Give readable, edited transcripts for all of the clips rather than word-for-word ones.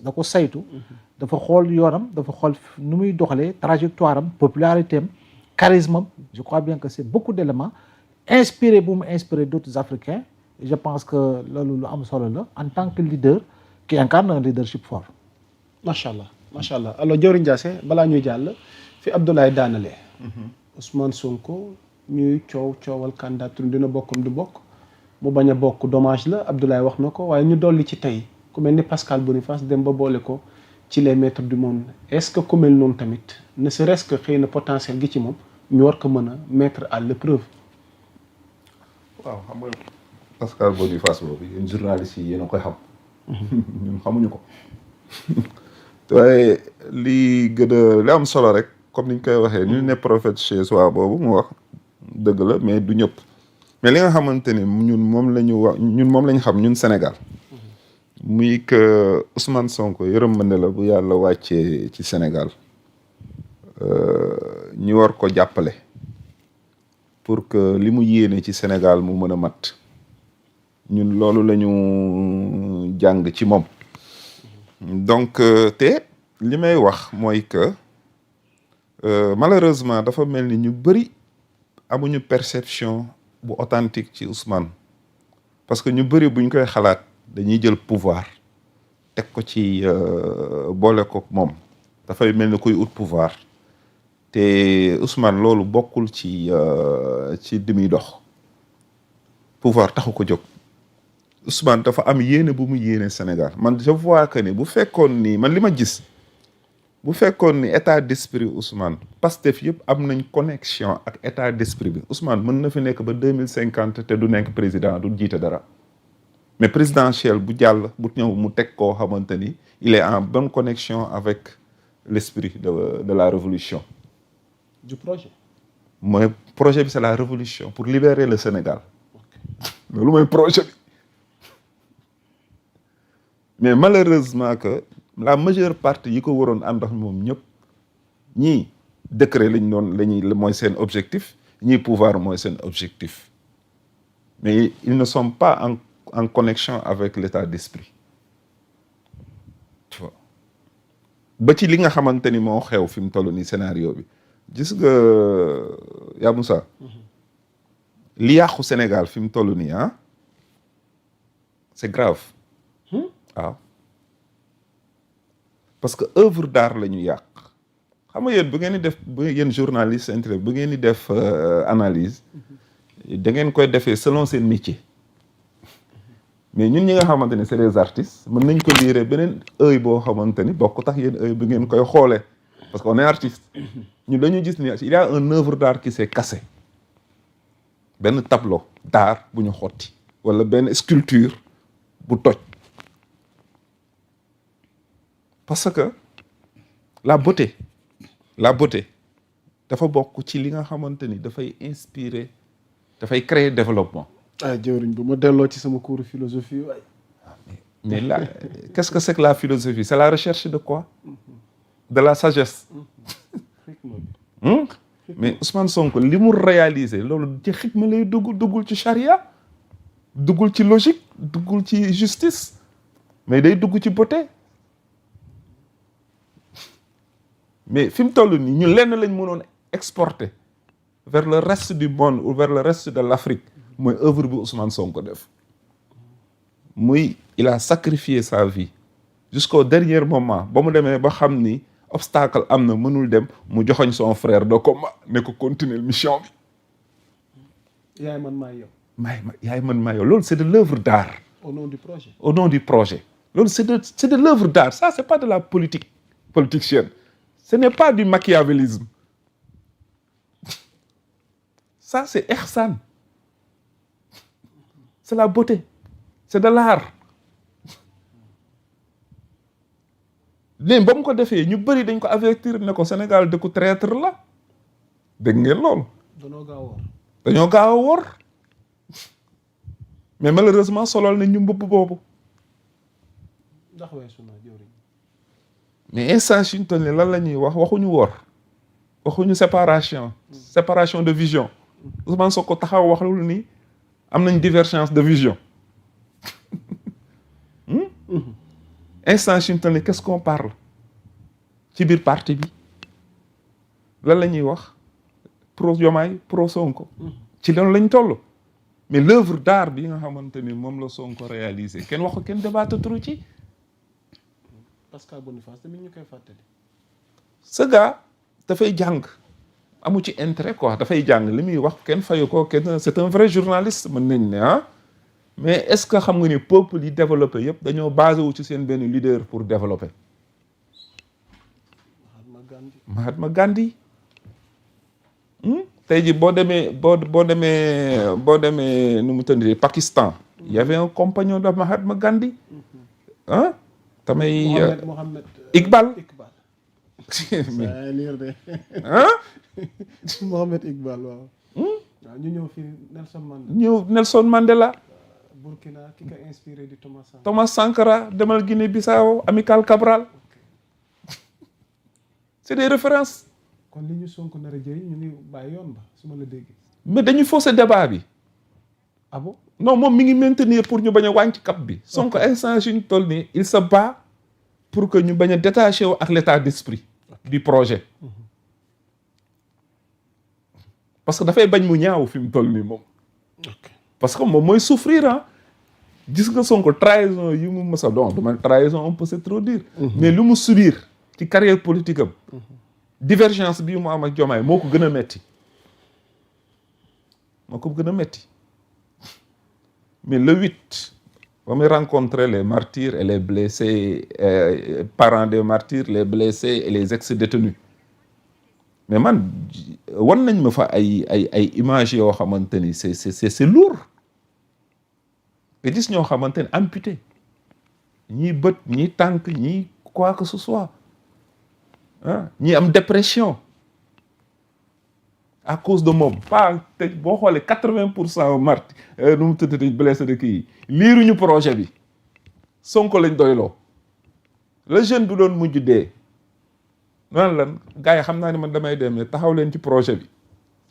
da ko saytu dafa xool yoonam dafa xool nu muy doxalee trajectoire am popularité am charisme am je crois bien que c'est beaucoup d'éléments inspiré bu mu inspiré d'autres Africains et je pense que loolu lu am solo la en tant que leader qui incarne un leadership fort. macha allah alors Dieuwrine Ndiassé balaa ñuy jàll fi Abdoulaye daanale Ousmane Sonko ñuy coowal candidature dina bokkam du bokk mu bañ a bokk dommage la Abdoulaye wax na ko waaye ñu dolli ci tey ku mel ni Pascal Boniface dem ba boole ko ci les maîtres du monde est-ce que ku mel noonu tamit ne serait-ce que xëy na potentiel gi ci moom ñu war ko mën a mettre à l'épreuve. waaw xam nga Pascal Boniface boobu yéen journalistes yi yéen a koy xam. ñun xamuñu ko. waaye li am solo rek comme niñ koy waxee ñu ne prophète chez soi boobu mu wax dëgg la mais du ñëpp mais li nga xamante ni ñun moom la ñu wax ñun moom la ñu xam ñun Sénégal muy que Ousmane Sonko yërmande la bu yàlla wàccee ci Sénégal ñu war ko jàppale pour que li mu yéene ci Sénégal mu mën a mat ñun loolu la ñu jàng ci moom donc te li may wax mooy que malheureusement dafa mel ni ñu bëri amuñu perception bu authentique ci Ousmane parce que ñu bëri buñ koy xalaat dañuy jël pouvoir teg ko ci boole ko moom dafay mel ni kuy ut pouvoir te Ousmane loolu bokkul ci di muy dox pouvoir taxu ko jóg Ousmane dafa am yéene bu mu yéene Sénégal man je vois que ni bu fekkoon ni man li ma gis bu fekkoon ni état d'esprit Ousmane Pastef yëpp am nañ connexion ak état d'esprit bi Ousmane mën na fi nekk ba 2050 te du nekk président du jiite dara mais présidentiel bu jàll bu ñëw mu teg koo xamante ni il est en bonne connexion avec l'esprit de la révolution du projet. mooy projet bi c'est la révolution pour libérer le Sénégal loolu mooy projet bi mais malheureusement que la majeure partie yi ko waroon ànd ak moom ñëpp ñii décret mooy seen objectif ñii pouvoir mooy seen objectif mais ils ne sont pas en connexion avec l'état d'esprit tu vois ba ci li nga xamante ni moo xew fi mu toll nii scénario bi gis nga yaa Moussa li yàqu Sénégal fi mu toll nii c'est grave waaw parce que œuvre d'art la ñu yàq xam nga yéen bu ngeen di def yéen journaliste intérêt bu ngeen di def analyse da ngeen koy defee selon seen métier mais ñun ñi nga xamante ni c'est des artistes mën nañ ko lire beneen œil boo xamante ni bokk tax yéen œil bi ngeen koy xoolee parce que on est artiste ñun dañu gis ni il y a un œuvre d'art qui s'est cassé benn tableau d'art bu ñu xotti wala benn sculpture bu toj parce que la beauté dafa bokk ci li nga xamante ni dafay inspirer dafay créer développement. Dieuwrine bu ma delloo ci sama cours philosophie waay. mais là qu'est-ce que c'est que la philosophie c'est la recherche de quoi? De la sagesse. mais Ousmane Sonko li mu réaliser loolu ci xikma lay duggul ci charia duggul ci logique duggul ci justice mais day dugg ci beauté. mais fi mu toll nii ñu lenn lañ mënoon exporter vers le reste du monde ou vers le reste de l'Afrique mooy œuvre bi Ousmane Sonko def muy il a sacrifié sa vie jusqu'au dernier moment ba mu demee ba xam ni obstacle am na mënul dem mu joxoñ son frère de combat ne ko continuer mission bi. yaay man maa yow. yaay man maa yow loolu c'est de l'œuvre d'art. au nom du projet. au nom du projet loolu c'est de l'œuvre d'art ça c'est pas de la politique politicienne. Ce n'est pas du machiavélisme. Ça, c'est ihsan. C'est la beauté. C'est de l'art. léegi ba mu ko defee ñu bëri dañ ko avertir ne ko Sénégal dëkku traître la dégg ngeen loolu. dañoo gaaw a wor. mais malheureusement solol nañ ñu mbubb boobu. ndax weesu na Dieuwrine. mais instant suñu toll nii lan la ñuy waxuñu wor waxuñu séparation de vision Ousmane Sonko taxaw waxul ni am nañ divergence de vision instant si mu toll nii qu'est-ce qu'on parle ci biir parti bi lan la ñuy wax pro Diomaye pro Sonko ci loolu lañ toll mais l'œuvre d'art bi nga xamante ni moom la Sonko réalisé kenn wax ko kenn débattre trop ci. Pascal Boniface tamit ñu koy fàttali. ce gars dafay jàng amu ci intérêt quoi dafay jàng li muy wax kenn fayu ko kenn c'est un vrai journaliste mën nañ ne ah mais est-ce que xam nga ni peuple yi développé yëpp dañoo basé wu ci seen benn leader pour développer. Mahatma Gandhi. tey jii boo demee nu mu tëddee Pakistan. il y avait un compagnon de Mahatma Gandhi. ah tamay Mohamed Iqbal. ah. Mohamed Iqbal waaw. waaw ñu ñëw fii Nelson Mandela. Nelson Mandela. Burkina ki ko inspiré di Thomas Sankara demal Guinée-Bissau Amical Cabral. c'est des références. kon li ñu Sonko nar a jëriñ ñu ngi bàyyi yoon ba su ma la déggee. mais dañuy fausser débat bi. ah bon non moom mi ngi maintenir pour ñu bañ a wànc cap bi. Sonko instant suñu toll nii il se bat pour que ñu bañ a détaché wu ak l'état d'esprit du projet. parce que dafay bañ mu ñaaw fi mu toll nii moom. parce que moom mooy souffrir ah. gis nga Sonko trahison yi mu mës a doon dama trahison on peut c'est trop dire. mais lu mu subir ci carrière politique am. divergence bii mu am ak Diomaye moo ko gën a metti mais le 8 ba muy rencontrer les martyrs et les blessés parents des martyrs les blessés et les ex-détenus mais man wan nañ ma fa ay images yoo xamante ni c'est lourd nga gis ñoo xamante ni amputé ñii bët ñii tànk ñii quoi que ce soit ah ñii am dépression à cause de moom pas te boo xoolee 80% marti nu mu tëddati blessé de kii liiruñu projet bi Sonko lañ doyloo le jeune bi doon mujj dee noonu lan gars yi xam naa ni man damay dem mais taxaw leen ci projet bi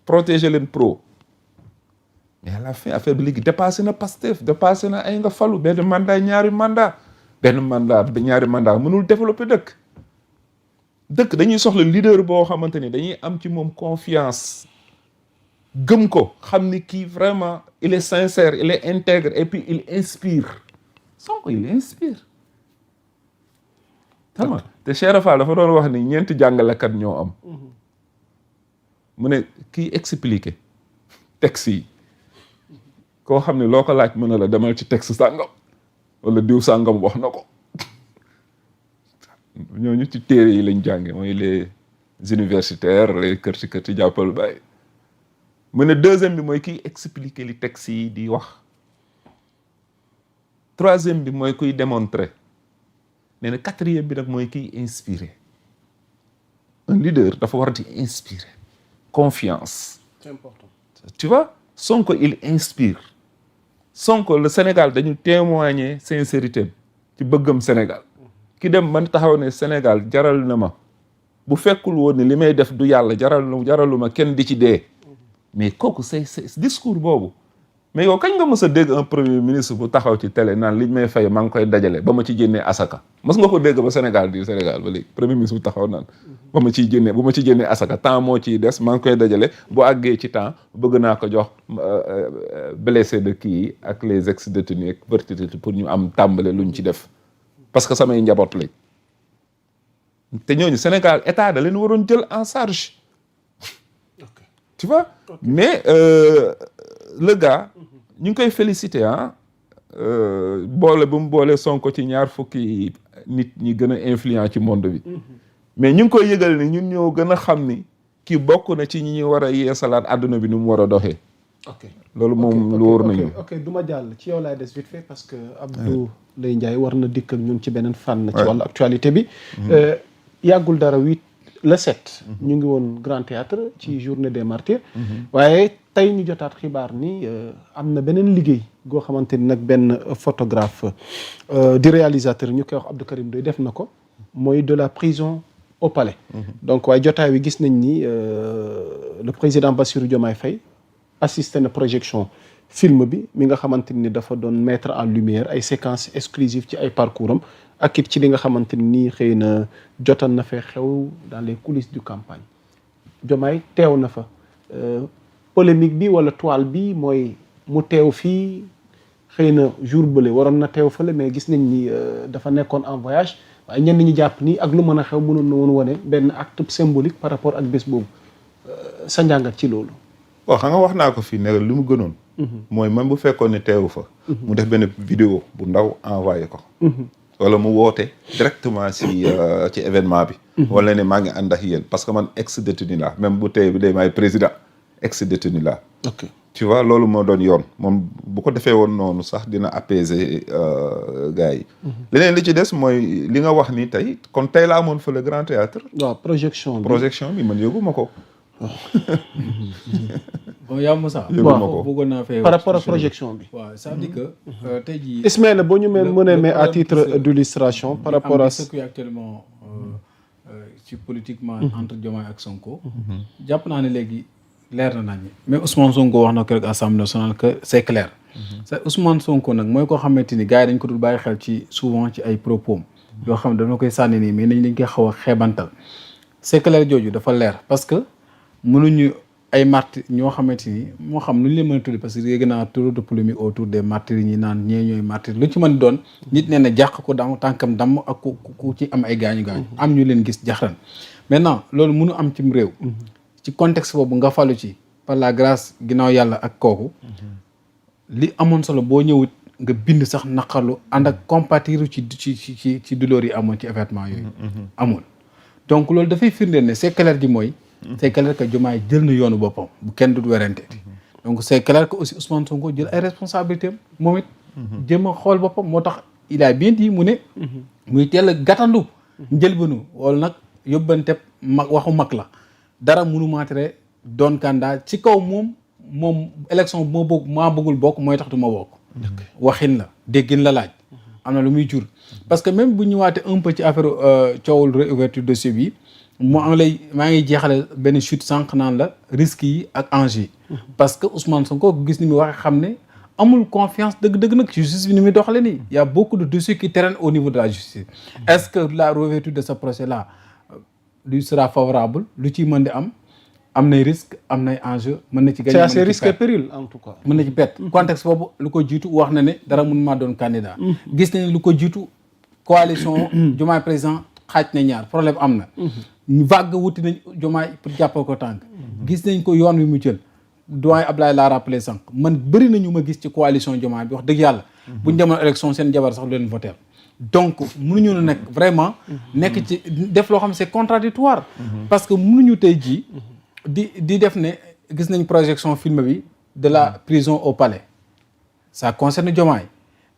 protéger leen pro mais à la fin affaire bi léegi dépassé na Pastef dépassé na ay nga falu benn mandat ñaari mandat ñaari mandat mënul développer dëkk dañuy soxla leader boo xamante ni dañuy am ci moom confiance gëm ko xam ni kii vraiment il est sincère il est intègre et puis il inspire Sonko il inspire xam nga te Cheikh Fall dafa doon wax ni ñeenti jàngalekat ñoo am mu ne kii expliquer texte yi koo xam ne loo ko laaj mën na la demal ci texte sàngam wala diw sàngam wax na ko ñooñu ci téere yi lañ jànge mooy les universitaires les kër ci jàppal bàyyi mu ne deuxième bi mooy kiy expliquer li texte yi di wax troisième bi mooy kuy démontrer nee na quatrième bi nag mooy kiy inspirer un leader dafa war di inspirer confiance. C'est important. Tu vois Sonko il inspire Sonko le Sénégal dañu témoigner sincérité ci bëggam Sénégal ki dem man taxaw ne Sénégal jaral na ma bu fekkul woon ne li may def du yàlla jaraluma kenn di ci dee mais kooku c'est discours boobu mais yow kañ nga mës a dégg un premier ministre bu taxaw ci télé naan liñ may fay maa ngi koy dajale ba ma ci génnee asaka mës nga ko dégg ba Sénégal ba léegi premier ministre bu taxaw naan bu ma ci génnee asaka temps moo ciy des maa ngi koy dajale bu àggee ci temps bëgg naa ko jox blessé de kii yi ak les ex-détenus ak vertu pour ñu am tàmbale luñ ci def parce que samay njaboot lañ te ñooñu Sénégal état da leen waroon jël en charge tu vois mais le gars ñu ngi koy féliciter boole bu mu boole Sonko ci ñaar fukki nit ñi gën a influent ci monde bi mais ñu ngi koy yëgal ni ñun ñoo gën a xam ni kii bokk na ci ñi ñu war a yeesalaat àdduna bi nu mu war a doxee. loolu moom lu wóor nañu. ok du ma jàll ci yow laay des vite fait parce que Abdou Lay Ndiaye war na dikk ak ñun ci beneen fànn. ci wàllu actualité bi. yàggul dara le 7. ñu ngi woon Grand Théâtre ci journée des martyrs. waaye tey ñu jotaat xibaar ni am na beneen liggéey goo xamante ni nag benn photographe di réalisateur ñu koy wax Abdou Karim Ndoye def na ko mooy de la prison au palais. donc waaye jotaay wi gis nañ ni le président Bassirou Diomaye Faye assisté na projection film bi mi nga xamante ni dafa doon mettre en lumière ay séquences exclusives ci ay parcours am ak it ci li nga xamante ni xëy na jotoon na fee xew dans les coulisses du campagne Diomaye teew na fa polémique bi wala toile bi mooy mu teew fii xëy na jour bële waroon na teew fële mais gis nañ ni dafa nekkoon en voyage waaye ñenn ñi jàpp ni ak lu mën a xew mënoon na woon wane benn acte symbolique par rapport ak bés boobu sa njàngat ci loolu. waaw xam nga wax naa ko fii ne li mu gënoon. mooy même bu fekkoon ne teewu fa. mu def benn vidéo bu ndaw envoyé ko. wala mu woote directement ci événement bi. wala ne maa ngi ànd ak yéen parce que man ex détenu laa même bu tey bi day maay président ex détenu laa. ok tu vois loolu moo doon yoon moom bu ko defee woon noonu sax dina apaiser gars yi. leneen li ci des mooy li nga wax ni tey kon tey la amoon fa le grand théâtre. waaw projection bi man yëguma ko. bon yaa Moussa. yëguma ko bëggoon naa fee par rapport ak projection bi. waaw ça veut dire que tey jii. Ismaïla boo ñu mënee mais à titre d'illustration par rapport à ce qui est actuellement ci politiquement entre Diomaye ak Sonko. jàpp naa ne léegi leer na nañu mais Ousmane Sonko wax na ko rek Assemblée nationale que c'est clair. c'est Ousmane Sonko nag mooy koo xamante ni gars yi dañ ko dul bàyyi xel ci souvent ci ay propos yoo xam ne dama koy sànni nii mais dañ koy xaw a xeebantal c'est clair jooju dafa leer parce que mënuñu ay martyrs ñoo xamante ni moo xam nu ñu leen mën a tudde parce que dégg naa trop de polémique autour des martyrs yi ñi naan ñee ñooy martyrs lu ci mën doon nit nee na jàq ko dam tànkam damm ak ku ci am ay gaañu-gaañu am ñu leen gis jaxran maintenant loolu mënu am cim réew ci contexte boobu nga falu ci par la grâce ginnaaw yàlla ak kooku li amoon solo boo ñëwut nga bind sax naqarlu ànd ak compatir ci douleur yi amoon ci événement yooyu amul donc loolu dafay firndeel ne c'est clair ji mooy c'est clair que Diomaye jël na yoonu boppam bu kenn du werante donc c'est clair que aussi Ousmane Sonko jël ay responsabilités am moom it jéem a xool boppam moo tax il a bien dit mu ne muy teel a gàttandu njëlbéenu wala nag yóbbante mag waxu mag la dara mënu maatere doon candidat ci kaw moom élection bu maa bëggul bokk mooy tax du ma bokk waxin la déggin la laaj am na lu muy jur parce que même bu ñëwaatee un peu ci affaire coowul réouverture dossier bi maa ngi jeexale benn chute sànq naan la risques yi ak enjeux yi parce que Ousmane Sonko gis ni muy waxe xam ne amul confiance dëgg-dëgg nag justice bi ni muy doxale nii y a beaucoup de dossiers qui traînent au niveau de la justice est-ce que la réouverture de ce procès là lui sera favorable lu ciy mën di am nay risque am nay enjeu mën na ci gagner, c'est assez risque et péril en tout cas mën na ci perte contexte boobu lu ko jiitu wax na ne dara mun maa doon candidat gis nañ lu ko jiitu coalition Diomaye président xaaj na ñaar problème am na vague wuti nañ Diomaye pour jàppal ko tànk gis nañ ko yoon wi mu jël doyen Ablaye laa rappelé sànq man bëri nañu ma gis ci coalition Diomaye bi wax dëgg yàlla buñ demoon élection seen jabar sax lu leen voter donc mënuñu na nekk vraiment nekk ci def loo xam c'est contradictoire parce que mënuñu tey jii di def ne gis nañ projection film bi de la prison au palais ça concerne Diomaye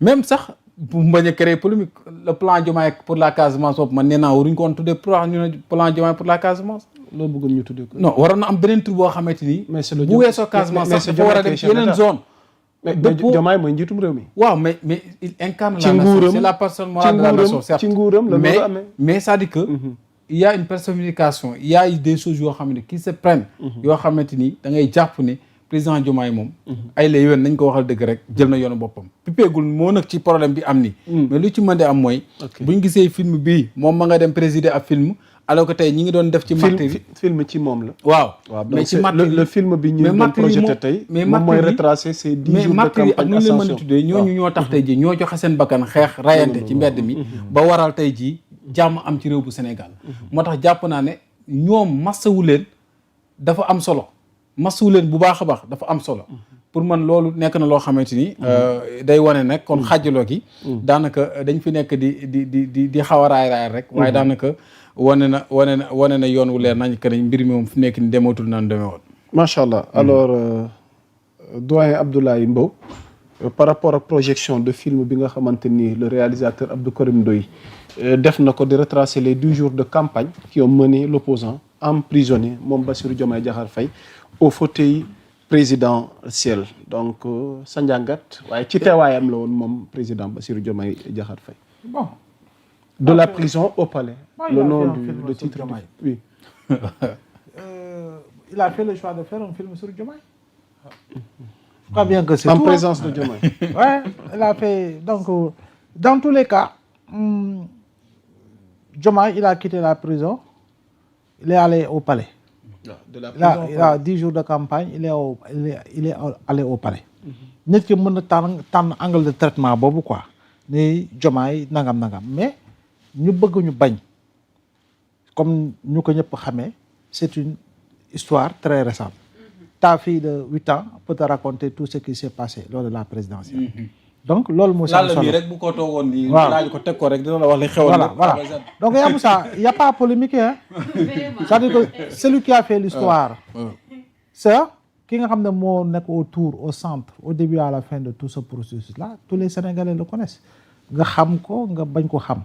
même sax bu mbañ a créer polémique le plan Diomaye pour la Casamance boobu man nee naa waruñ ko woon tuddee plan Diomaye pour la Casamance loo bëggoon ñu tuddee ko non waroon na am beneen tur boo xamante ni bu weesoo Casamance sax dafa war a dem ci yeneen zone mais Diomaye mooy njiitum réew mi waaw mais il incarne la nation c'est la personne morale de la nation certes ci nguuram la loolu amee mais c'est-à-dire que il y a une personnification il y a des choses yoo xam ne qui se prennent yoo xamante ni da ngay jàpp ne président Diomaye moom ay la yowén nañ ko waxal dëgg rek jël na yoonu boppam pipeegul moo nag ci problème bi am ni mais lu ci mën di am mooy buñ gisee film bii moom ma nga dem présider ab film alors que tey ñi ngi doon def ci martyr film ci moom la waaw mais ci le film bi ñu doon projeté tey moom mooy retracer ces 10 jours de campagne ak nu ñu leen mën a tuddee ñooñu ñoo tax tey jii ñoo joxe seen bakkan xeex rayante ci mbedd mi ba waral tey jii jàmm am ci réew bu Sénégal moo tax jàpp naa ne ñoom massawu leen dafa am solo massawu leen bu baax a baax dafa am solo pour man loolu nekk na loo xamante ni day wane nag kon xaajaloo gi daanaka dañ fi nekk di xaw a raay rek waaye daanaka wane na yoon wu leer nañ que ne mbir mi moom fi nekk ni demootul naan demee woon macha allah alors doyen Abdoulaye Mbow par rapport ak projection de film bi nga xamante ni le réalisateur Abdou Karim Ndoye def na ko di retracer les 10 jours de campagne qui ont mené l'opposant emprisonné moom Bassirou Diomaye Diakhar Faye au fauteuil présidentiel donc sa njàngat waaye ci teewaayam la woon moom président Bassirou Diomaye Diakhar Faye bon de la prison au palais le nom du titre oui il a fait le choix de faire un film sur Diomaye je crois bien que c'est en tout, présence de Diomaye ouais il a fait donc dans tous les cas Diomaye il a quitté la prison il est allé au palais. de la Il a 10 jours de campagne il est allé au palais. nit ki mën na tànn angle de traitement boobu quoi ni Diomaye nangam mais ñu bëgg ñu bañ comme ñu ko ñëpp xamee c'est une histoire très récente. Ta fille de 8 ans peut te raconter tout ce qui s'est passé lors de la présidentielle. donc loolu moo seen solo rek bu ko toogoon nii. waaw laaj ko teg ko rek dina la wax li xewoon. voilà donc Yabou Sa y a pas polémique hein. c'est-à-dire que celui qui a fait l'histoire c'est ki nga xam ne moo nekk autour au centre au début à la fin de tout ce processus là tous les Sénégalais le connaissent nga xam ko nga bañ ko xam